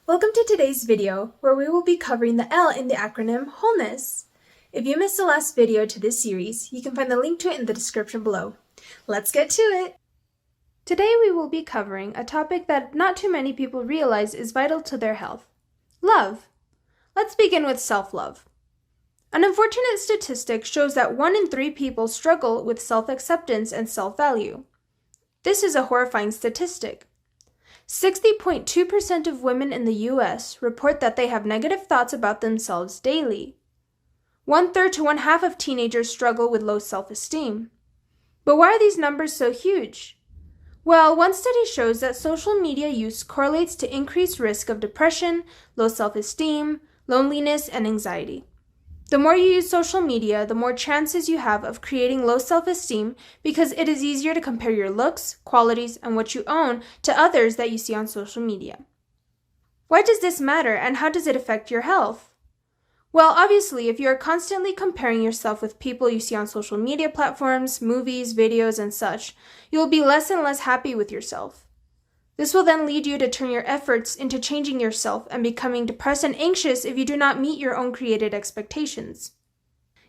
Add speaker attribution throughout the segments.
Speaker 1: Welcome to today's video, where we will be covering the L in the acronym WHOLENESS. If you missed the last video to this series, you can find the link to it in the description below. Let's get to it! Today we will be covering a topic that not too many people realize is vital to their health: love. Let's begin with self-love. An unfortunate statistic shows that 1 in 3 people struggle with self-acceptance and self-value. This is a horrifying statistic. 60.2% of women in the US report that they have negative thoughts about themselves daily. 1/3 to 1/2 of teenagers struggle with low self-esteem. But why are these numbers so huge? Well, one study shows that social media use correlates to increased risk of depression, low self-esteem, loneliness, and anxiety. The more you use social media, the more chances you have of creating low self-esteem because it is easier to compare your looks, qualities, and what you own to others that you see on social media. Why does this matter, and how does it affect your health? Well, obviously, if you are constantly comparing yourself with people you see on social media platforms, movies, videos, and such, you will be less and less happy with yourself. This will then lead you to turn your efforts into changing yourself and becoming depressed and anxious if you do not meet your own created expectations.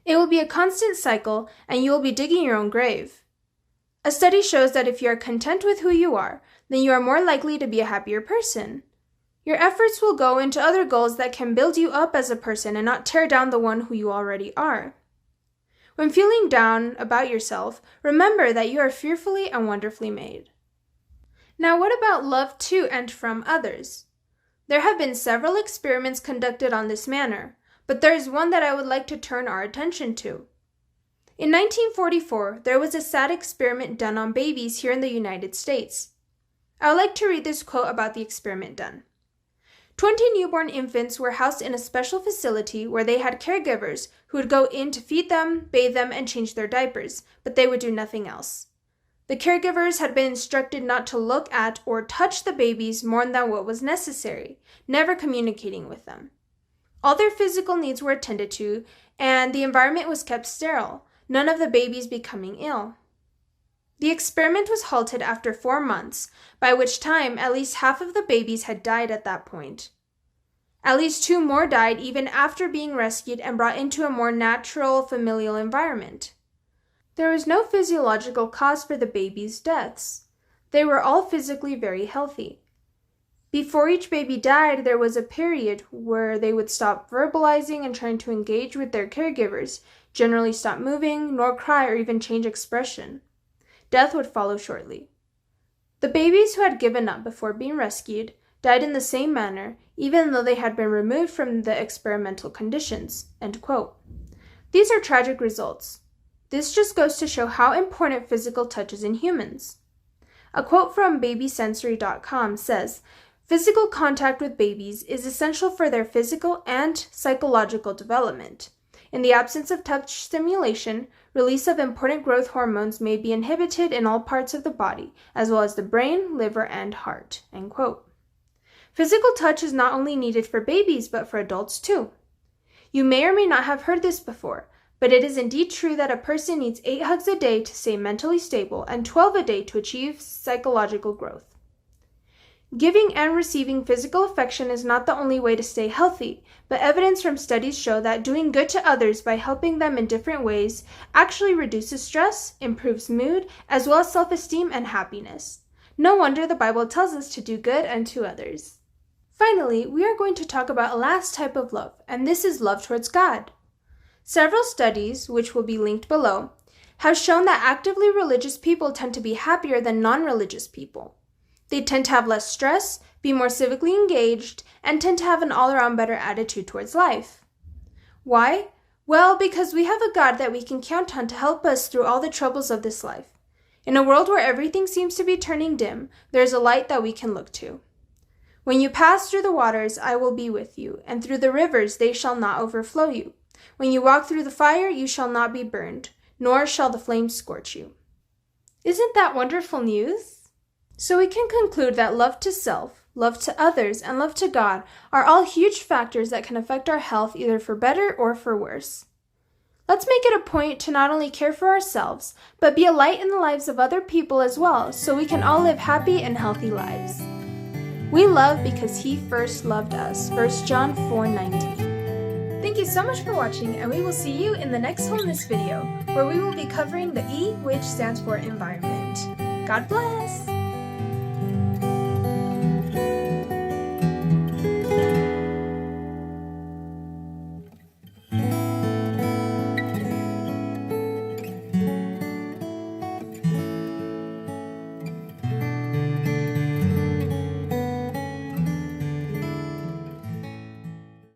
Speaker 1: It will be a constant cycle, and you will be digging your own grave. A study shows that if you are content with who you are, then you are more likely to be a happier person. Your efforts will go into other goals that can build you up as a person and not tear down the one who you already are. When feeling down about yourself, remember that you are fearfully and wonderfully made. Now, what about love to and from others? There have been several experiments conducted on this manner, but there is one that I would like to turn our attention to. In 1944, there was a sad experiment done on babies here in the United States. I would like to read this quote about the experiment done. 20 newborn infants were housed in a special facility where they had caregivers who would go in to feed them, bathe them, and change their diapers, but they would do nothing else. The caregivers had been instructed not to look at or touch the babies more than what was necessary, never communicating with them. All their physical needs were attended to, and the environment was kept sterile, none of the babies becoming ill. The experiment was halted after 4 months, by which time at least half of the babies had died at that point. At least 2 more died even after being rescued and brought into a more natural, familial environment. There was no physiological cause for the babies' deaths. They were all physically very healthy. Before each baby died, there was a period where they would stop verbalizing and trying to engage with their caregivers, generally stop moving, nor cry or even change expression. Death would follow shortly. The babies who had given up before being rescued died in the same manner, even though they had been removed from the experimental conditions." End quote. These are tragic results. This just goes to show how important physical touch is in humans. A quote from babysensory.com says, "Physical contact with babies is essential for their physical and psychological development. In the absence of touch stimulation, release of important growth hormones may be inhibited in all parts of the body, as well as the brain, liver, and heart." End quote. Physical touch is not only needed for babies, but for adults too. You may or may not have heard this before, but it is indeed true that a person needs 8 hugs a day to stay mentally stable and 12 a day to achieve psychological growth. Giving and receiving physical affection is not the only way to stay healthy, but evidence from studies show that doing good to others by helping them in different ways actually reduces stress, improves mood, as well as self-esteem and happiness. No wonder the Bible tells us to do good unto others. Finally, we are going to talk about a last type of love, and this is love towards God. Several studies, which will be linked below, have shown that actively religious people tend to be happier than non-religious people. They tend to have less stress, be more civically engaged, and tend to have an all-around better attitude towards life. Why? Well, because we have a God that we can count on to help us through all the troubles of this life. In a world where everything seems to be turning dim, there is a light that we can look to. "When you pass through the waters, I will be with you, and through the rivers they shall not overflow you. When you walk through the fire, you shall not be burned, nor shall the flames scorch you." Isn't that wonderful news? So we can conclude that love to self, love to others, and love to God are all huge factors that can affect our health either for better or for worse. Let's make it a point to not only care for ourselves, but be a light in the lives of other people as well, so we can all live happy and healthy lives. We love because He first loved us. 1 John 4:19. Thank you so much for watching, and we will see you in the next wholeness video, where we will be covering the E, which stands for environment. God bless!